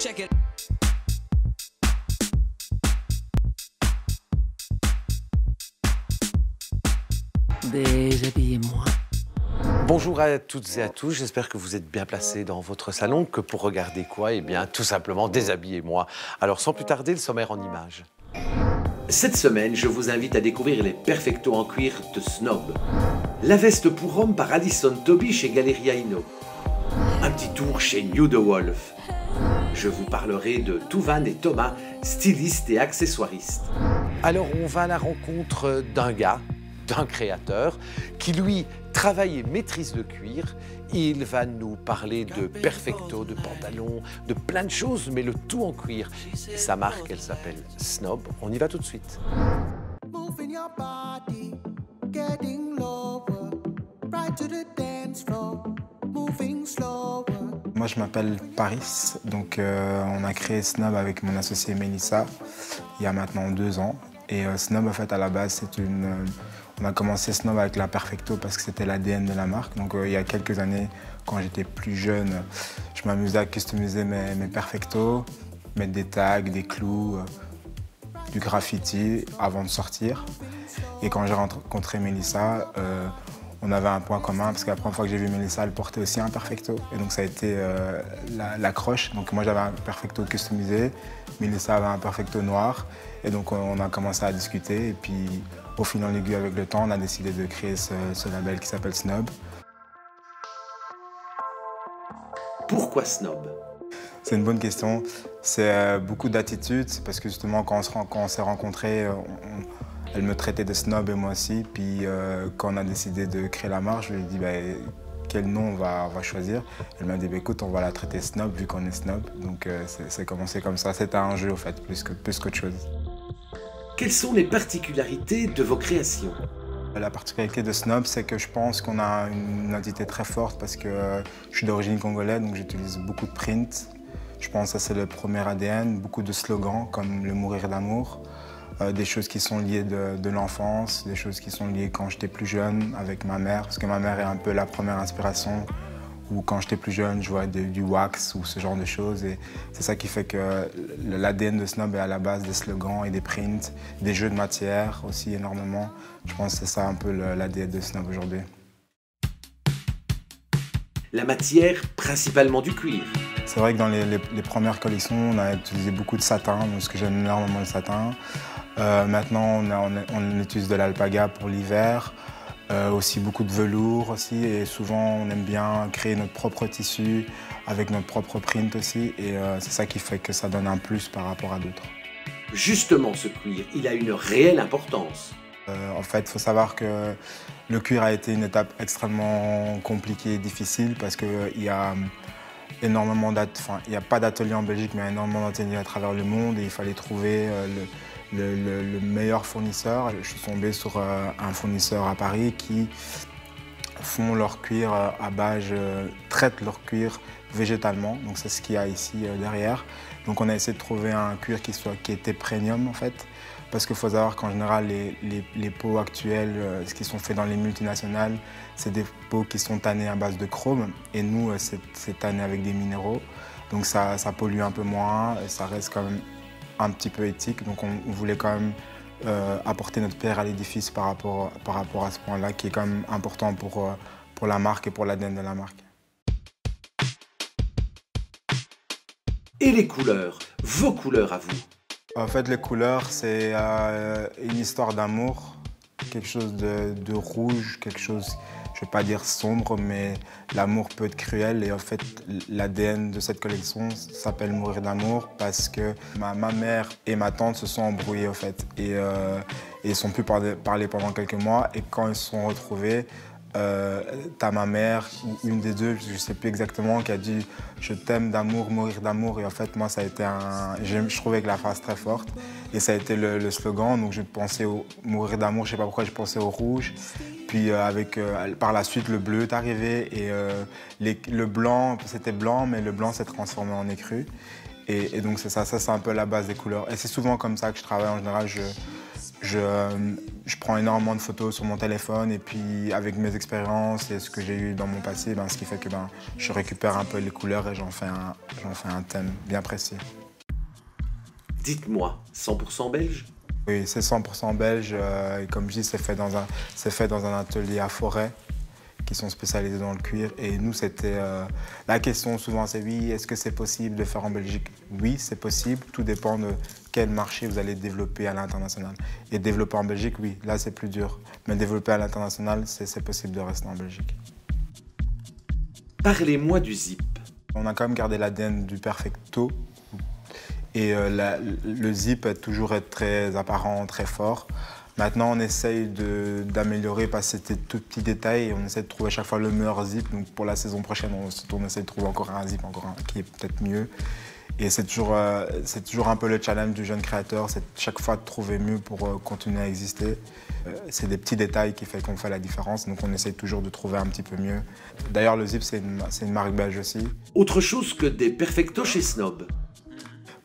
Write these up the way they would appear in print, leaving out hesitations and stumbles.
check it. Déshabillez-moi. Bonjour à toutes et à tous, j'espère que vous êtes bien placés dans votre salon, que pour regarder quoi, eh bien tout simplement déshabillez-moi. Alors sans plus tarder, le sommaire en images. Cette semaine, je vous invite à découvrir les perfectos en cuir de Snob. La veste pour homme par Alison Toby chez Galeria Inno. Un petit tour chez New The Wolf. Je vous parlerai de Touvan et Thomas, stylistes et accessoiristes. Alors on va à la rencontre d'un gars, d'un créateur, qui lui travaille et maîtrise le cuir. Il va nous parler de perfecto, de pantalons, de plein de choses, mais le tout en cuir. Et sa marque, elle s'appelle Snob. On y va tout de suite. Moi, je m'appelle Paris, donc on a créé Snob avec mon associé Mélissa il y a maintenant 2 ans. Et Snob, en fait, à la base, on a commencé Snob avec la Perfecto parce que c'était l'ADN de la marque. Donc il y a quelques années, quand j'étais plus jeune, je m'amusais à customiser mes Perfectos, mettre des tags, des clous, du graffiti avant de sortir. Et quand j'ai rencontré Mélissa, on avait un point commun parce que la première fois que j'ai vu Mélissa, elle portait aussi un Perfecto. Et donc ça a été l'accroche. Donc moi j'avais un Perfecto customisé, Mélissa avait un Perfecto noir. Et donc on a commencé à discuter. Et puis au fil en aiguille avec le temps, on a décidé de créer ce label qui s'appelle Snob. Pourquoi Snob? C'est une bonne question. C'est beaucoup d'attitude. C'est parce que justement quand on s'est rencontrés, elle me traitait de snob et moi aussi. Puis quand on a décidé de créer la marque, je lui ai dit quel nom on va choisir. Elle m'a dit écoute, on va la traiter Snob vu qu'on est snob. Donc c'est commencé comme ça. C'était un jeu au fait, plus qu'autre chose. Quelles sont les particularités de vos créations? La particularité de Snob, c'est que je pense qu'on a une identité très forte parce que je suis d'origine congolaise, donc j'utilise beaucoup de prints. Je pense que ça c'est le premier ADN, beaucoup de slogans comme le mourir d'amour. Des choses qui sont liées de l'enfance, des choses qui sont liées quand j'étais plus jeune avec ma mère, parce que ma mère est un peu la première inspiration, ou quand j'étais plus jeune, je vois du wax ou ce genre de choses. Et c'est ça qui fait que l'ADN de Snob est à la base des slogans et des prints, des jeux de matière aussi énormément. Je pense que c'est ça un peu l'ADN de Snob aujourd'hui. La matière, principalement du cuir. C'est vrai que dans les premières collections, on a utilisé beaucoup de satin, parce que j'aime énormément le satin. Maintenant, on utilise de l'alpaga pour l'hiver, aussi beaucoup de velours aussi, et souvent on aime bien créer notre propre tissu avec notre propre print aussi, et c'est ça qui fait que ça donne un plus par rapport à d'autres. Justement, ce cuir, il a une réelle importance. En fait, il faut savoir que le cuir a été une étape extrêmement compliquée et difficile parce qu'il y a énormément il n'y a pas d'atelier en Belgique, mais il y a énormément d'ateliers à travers le monde et il fallait trouver le meilleur fournisseur. Je suis tombé sur un fournisseur à Paris qui font leur cuir à base, traitent leur cuir végétalement. Donc c'est ce qu'il y a ici derrière. Donc on a essayé de trouver un cuir qui était premium en fait. Parce qu'il faut savoir qu'en général, les peaux actuelles, ce qui sont faits dans les multinationales, c'est des peaux qui sont tannées à base de chrome. Et nous, c'est tanné avec des minéraux. Donc ça pollue un peu moins, et ça reste quand même un petit peu éthique. Donc on voulait quand même apporter notre pierre à l'édifice par rapport à ce point-là, qui est quand même important pour la marque et pour l'ADN de la marque. Et les couleurs, vos couleurs à vous? En fait, les couleurs, c'est une histoire d'amour, quelque chose de rouge, quelque chose, je ne vais pas dire sombre, mais l'amour peut être cruel. Et en fait, l'ADN de cette collection s'appelle Mourir d'amour parce que ma mère et ma tante se sont embrouillées en fait. Et ils ne sont plus parlé pendant quelques mois. Et quand ils se sont retrouvés, t'as ma mère, ou une des deux, je ne sais plus exactement, qui a dit « Je t'aime d'amour, mourir d'amour ». Et en fait, moi, ça a été je trouvais que la phrase très forte. Et ça a été le slogan. Donc, je pensais au mourir d'amour, je ne sais pas pourquoi, je pensais au rouge. Puis, par la suite, le bleu est arrivé. Et le blanc, c'était blanc, mais le blanc s'est transformé en écru. Et donc, c'est ça c'est un peu la base des couleurs. Et c'est souvent comme ça que je travaille. En général, Je prends énormément de photos sur mon téléphone et puis avec mes expériences et ce que j'ai eu dans mon passé, ce qui fait que je récupère un peu les couleurs et j'en fais un thème bien précis. Dites-moi, 100% belge? Oui, c'est 100% belge et comme je dis, c'est fait dans un atelier à Forêt qui sont spécialisés dans le cuir. Et nous, c'était la question souvent, c'est oui, est-ce que c'est possible de faire en Belgique? Oui, c'est possible. Tout dépend de quel marché vous allez développer à l'international. Et développer en Belgique, oui, là, c'est plus dur. Mais développer à l'international, c'est possible de rester en Belgique. Parlez-moi du zip. On a quand même gardé l'ADN du perfecto. Et le zip a toujours été très apparent, très fort. Maintenant, on essaye d'améliorer parce que c'était tout petits détails et on essaie de trouver à chaque fois le meilleur zip. Donc pour la saison prochaine, on essaie de trouver encore un zip qui est peut-être mieux. Et c'est toujours un peu le challenge du jeune créateur, c'est chaque fois de trouver mieux pour continuer à exister. C'est des petits détails qui font qu'on fait la différence, donc on essaie toujours de trouver un petit peu mieux. D'ailleurs, le zip, c'est une marque belge aussi. Autre chose que des perfectos chez Snob.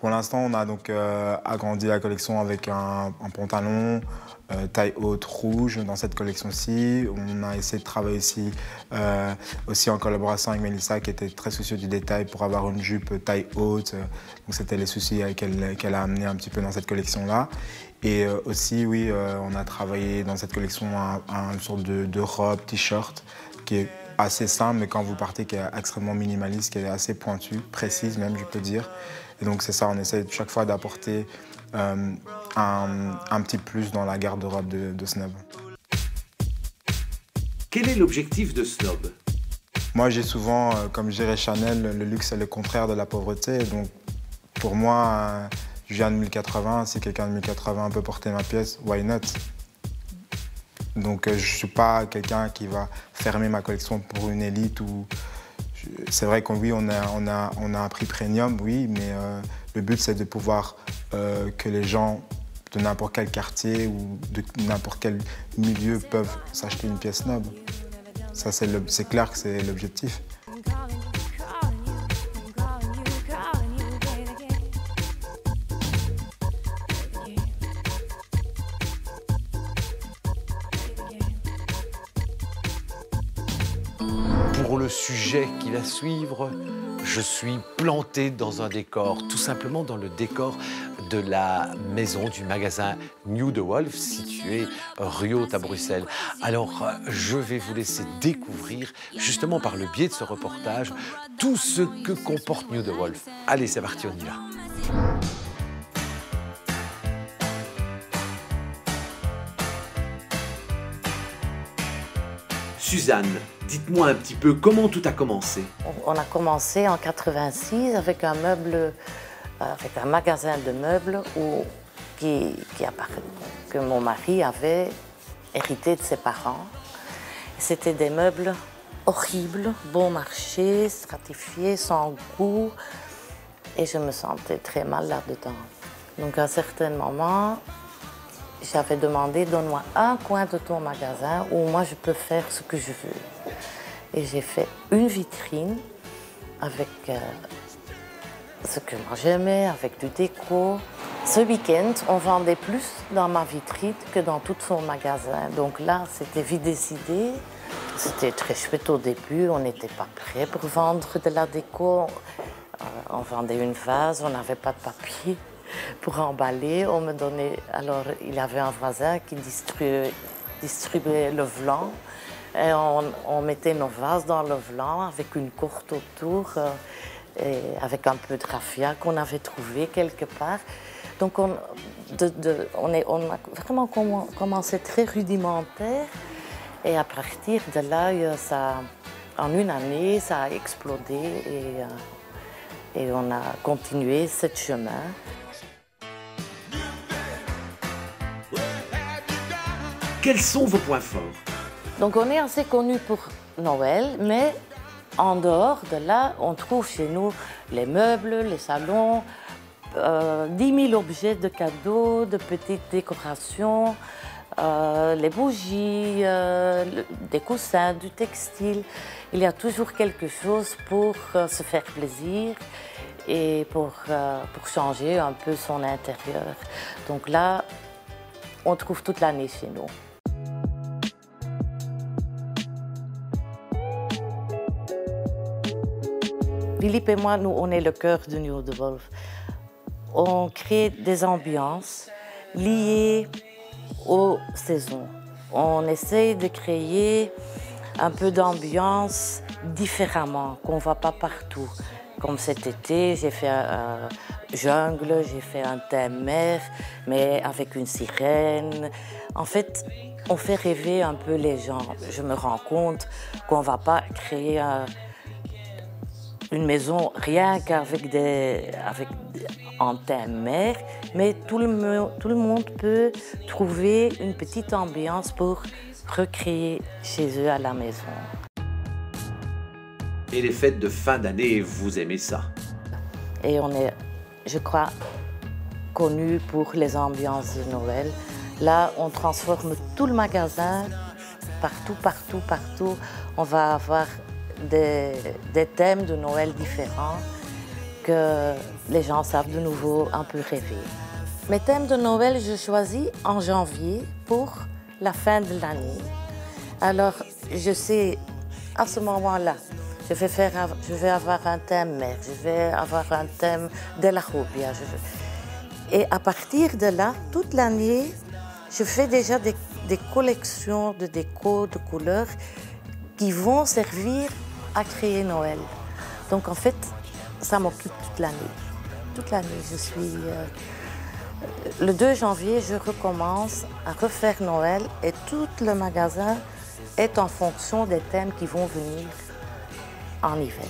Pour l'instant, on a donc agrandi la collection avec un pantalon taille haute rouge dans cette collection-ci. On a essayé de travailler aussi en collaboration avec Mélissa qui était très soucieuse du détail pour avoir une jupe taille haute. Donc c'était les soucis qu'elle a amené un petit peu dans cette collection-là. Et aussi, oui, on a travaillé dans cette collection une sorte de robe, t-shirt qui est assez simple, mais quand vous partez, qui est extrêmement minimaliste, qui est assez pointue, précise même, je peux dire. Et donc c'est ça, on essaie chaque fois d'apporter un petit plus dans la garde-robe de Snob. Quel est l'objectif de Snob? Moi, j'ai souvent, comme je dirais Chanel, le luxe est le contraire de la pauvreté. Donc pour moi, je viens de 1080, si quelqu'un de 1080 peut porter ma pièce, why not? Donc je ne suis pas quelqu'un qui va fermer ma collection pour une élite. C'est vrai qu'on oui, on a un prix premium, oui, mais le but c'est de pouvoir que les gens de n'importe quel quartier ou de n'importe quel milieu peuvent s'acheter une pièce Snob. Ça, c'est clair que c'est l'objectif. Pour le sujet qui va suivre, je suis planté dans un décor, tout simplement dans le décor de la maison du magasin New de Wolf, situé rue Haute à Bruxelles. Alors, je vais vous laisser découvrir, justement par le biais de ce reportage, tout ce que comporte New de Wolf. Allez, c'est parti, on y va. Suzanne, dites-moi un petit peu comment tout a commencé. On a commencé en 86 avec un magasin de meubles que mon mari avait hérité de ses parents. C'était des meubles horribles, bon marché, stratifiés, sans goût. Et je me sentais très mal là-dedans. Donc à un certain moment, j'avais demandé, donne-moi un coin de ton magasin où moi je peux faire ce que je veux. Et j'ai fait une vitrine avec ce que moi j'aimais, avec du déco. Ce week-end, on vendait plus dans ma vitrine que dans tout son magasin. Donc là, c'était vite décidé. C'était très chouette au début, on n'était pas prêt pour vendre de la déco. On vendait une vase, on n'avait pas de papier pour emballer. On me donnait... Alors, il y avait un voisin qui distribuait le vlan. Et on mettait nos vases dans le vlan avec une corde autour, et avec un peu de raffia qu'on avait trouvé quelque part. Donc, on a vraiment commencé très rudimentaire. Et à partir de là, en une année, ça a explodé et on a continué ce chemin. Quels sont vos points forts? Donc on est assez connus pour Noël, mais en dehors de là, on trouve chez nous les meubles, les salons, 10 000 objets de cadeaux, de petites décorations, les bougies, des coussins, du textile. Il y a toujours quelque chose pour se faire plaisir et pour changer un peu son intérieur. Donc là, on trouve toute l'année chez nous. Philippe et moi, nous, on est le cœur de Nuit de Wolf. On crée des ambiances liées aux saisons. On essaye de créer un peu d'ambiance différemment, qu'on ne voit pas partout. Comme cet été, j'ai fait un jungle, j'ai fait un thème mer, mais avec une sirène. En fait, on fait rêver un peu les gens. Je me rends compte qu'on ne va pas créer une maison rien qu'avec un thème mer, mais tout le monde peut trouver une petite ambiance pour recréer chez eux à la maison. Et les fêtes de fin d'année, vous aimez ça? Et on est, je crois, connus pour les ambiances de Noël. Là, on transforme tout le magasin, partout. On va avoir des thèmes de Noël différents que les gens savent de nouveau un peu rêver. Mes thèmes de Noël, je choisis en janvier pour la fin de l'année. Alors, je sais, à ce moment-là, je vais avoir un thème mer, je vais avoir un thème de la Robia. Et à partir de là, toute l'année, je fais déjà des collections de déco, de couleurs qui vont servir à créer Noël. Donc en fait, ça m'occupe toute l'année. Toute l'année, je suis... le 2 janvier, je recommence à refaire Noël et tout le magasin est en fonction des thèmes qui vont venir en hiver.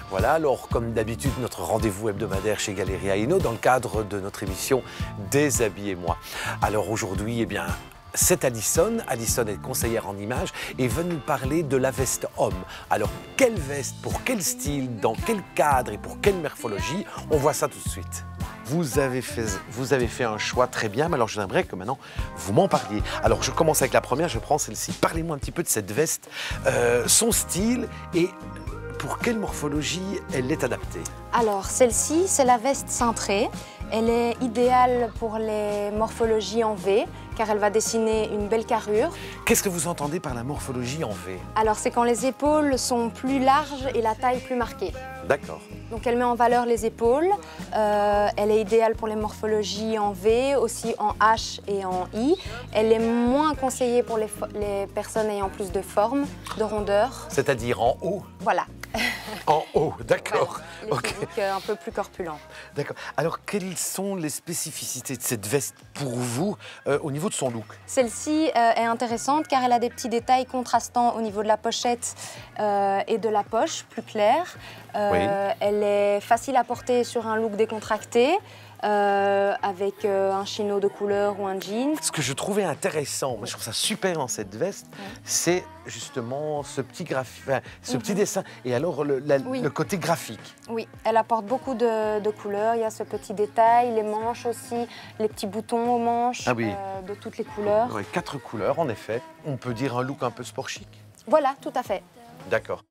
Voilà, alors comme d'habitude, notre rendez-vous hebdomadaire chez Galeria Inno dans le cadre de notre émission Déshabillez-moi. Alors aujourd'hui, eh bien, c'est Alison. Alison est conseillère en images et va nous parler de la veste homme. Alors, quelle veste, pour quel style, dans quel cadre et pour quelle morphologie? On voit ça tout de suite. Vous avez fait un choix très bien, mais alors j'aimerais que maintenant vous m'en parliez. Alors je commence avec la première, je prends celle-ci. Parlez-moi un petit peu de cette veste, son style et pour quelle morphologie elle est adaptée? Alors celle-ci, c'est la veste cintrée. Elle est idéale pour les morphologies en V, car elle va dessiner une belle carrure. Qu'est-ce que vous entendez par la morphologie en V? Alors c'est quand les épaules sont plus larges et la taille plus marquée. D'accord. Donc elle met en valeur les épaules. Elle est idéale pour les morphologies en V, aussi en H et en I. Elle est moins conseillée pour les personnes ayant plus de forme, de rondeur. C'est-à-dire en haut? Voilà. En haut, d'accord. Voilà, Ok. physiques un peu plus corpulents. D'accord. Alors, quelles sont les spécificités de cette veste pour vous au niveau de son look? Celle-ci est intéressante car elle a des petits détails contrastants au niveau de la pochette et de la poche, plus clairs. Oui. Elle est facile à porter sur un look décontracté. Avec un chino de couleur ou un jean. Ce que je trouvais intéressant, moi je trouve ça super dans cette veste, c'est justement ce petit petit dessin et alors le côté graphique. Oui, elle apporte beaucoup de couleurs. Il y a ce petit détail, les manches aussi, les petits boutons aux manches de toutes les couleurs. Ouais, 4 couleurs en effet. On peut dire un look un peu sport chic. Voilà, tout à fait. D'accord.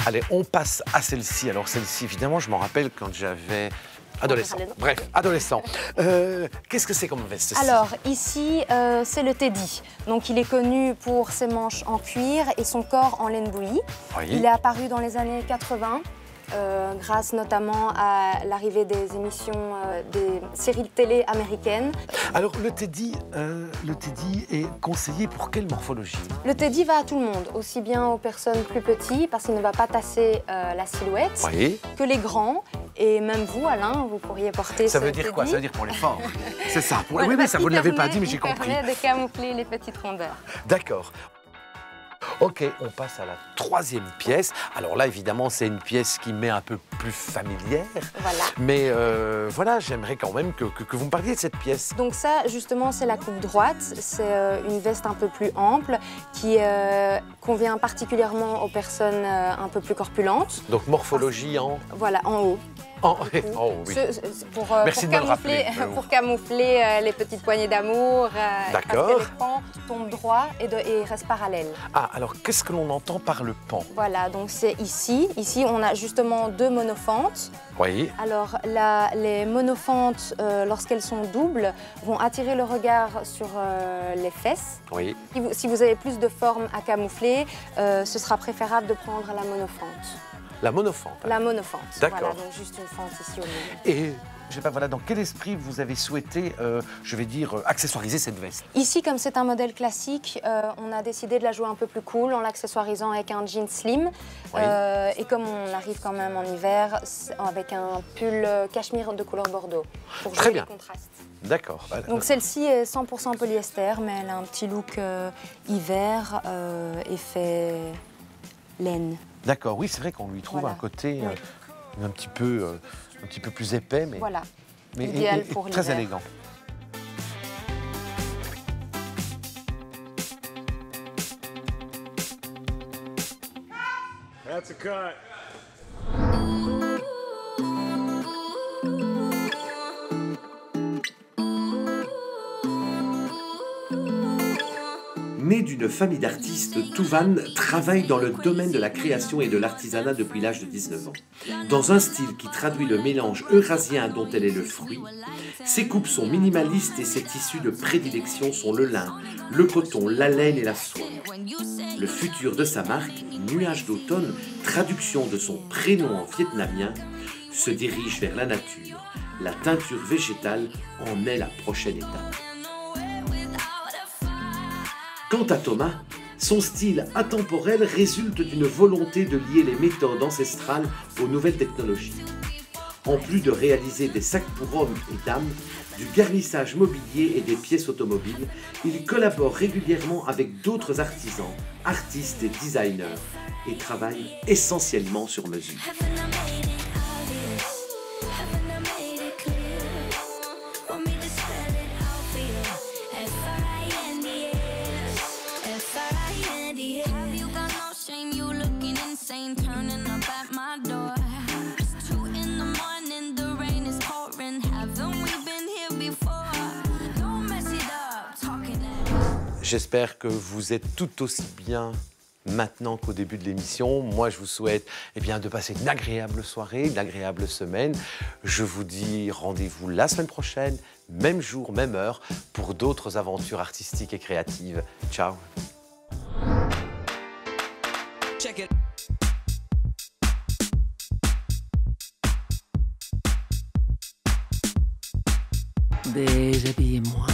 Allez, on passe à celle-ci. Alors celle-ci, évidemment, je m'en rappelle quand j'avais adolescent. Bref, adolescent. Qu'est-ce que c'est comme veste? Alors ici, c'est le Teddy. Donc il est connu pour ses manches en cuir et son corps en laine bouillie. Oui. Il est apparu dans les années 80. Grâce notamment à l'arrivée des émissions des séries de télé américaines. Alors le Teddy est conseillé pour quelle morphologie? Le Teddy va à tout le monde, aussi bien aux personnes plus petites parce qu'il ne va pas tasser la silhouette, que les grands. Et même vous, Alain, vous pourriez porter ça ce veut dire Teddy. quoi? Ça veut dire pour les forts. C'est ça. Voilà, oui, mais ça vous ne l'avez pas dit, mais j'ai il compris. permet de camoufler les petites rondeurs. D'accord. Ok, on passe à la troisième pièce. Alors là, évidemment, c'est une pièce qui m'est un peu plus familière. Voilà. Mais voilà, j'aimerais quand même que vous me parliez de cette pièce. Donc ça, justement, c'est la coupe droite. C'est une veste un peu plus ample qui convient particulièrement aux personnes un peu plus corpulentes. Donc morphologie en... Voilà, en haut. Oh, Du coup, oh oui. Merci de me le rappeler. pour camoufler les petites poignées d'amour. D'accord. Parce que les pans tombent droit et restent parallèles. Ah, alors qu'est-ce que l'on entend par le pan? Voilà, donc c'est ici. Ici, on a justement 2 monofentes. Oui. Alors, les monofentes, lorsqu'elles sont doubles, vont attirer le regard sur les fesses. Oui. Si vous avez plus de forme à camoufler, ce sera préférable de prendre la monofente. La monofente. La monofente. D'accord. Voilà, donc juste une fente ici au milieu. Et je sais pas, voilà, dans quel esprit vous avez souhaité, je vais dire, accessoiriser cette veste? Ici, comme c'est un modèle classique, on a décidé de la jouer un peu plus cool en l'accessoirisant avec un jean slim. Oui. Et comme on arrive quand même en hiver, avec un pull cachemire de couleur bordeaux pour Très jouer bien. les contrastes. D'accord. Donc celle-ci est 100% polyester, mais elle a un petit look hiver, effet laine. D'accord, oui, c'est vrai qu'on lui trouve Voilà. un côté Oui. un petit peu plus épais, mais, Voilà, mais idéal pour très l'hiver. élégant. That's a cut. Né d'une famille d'artistes, Touvan travaille dans le domaine de la création et de l'artisanat depuis l'âge de 19 ans. Dans un style qui traduit le mélange eurasien dont elle est le fruit, ses coupes sont minimalistes et ses tissus de prédilection sont le lin, le coton, la laine et la soie. Le futur de sa marque, Nuage d'automne, traduction de son prénom en vietnamien, se dirige vers la nature. La teinture végétale en est la prochaine étape. Quant à Thomas, son style atemporel résulte d'une volonté de lier les méthodes ancestrales aux nouvelles technologies. En plus de réaliser des sacs pour hommes et dames, du garnissage mobilier et des pièces automobiles, il collabore régulièrement avec d'autres artisans, artistes et designers et travaille essentiellement sur mesure. J'espère que vous êtes tout aussi bien maintenant qu'au début de l'émission. Moi, je vous souhaite de passer une agréable soirée, une agréable semaine. Je vous dis rendez-vous la semaine prochaine, même jour, même heure, pour d'autres aventures artistiques et créatives. Ciao. Déshabillez-moi.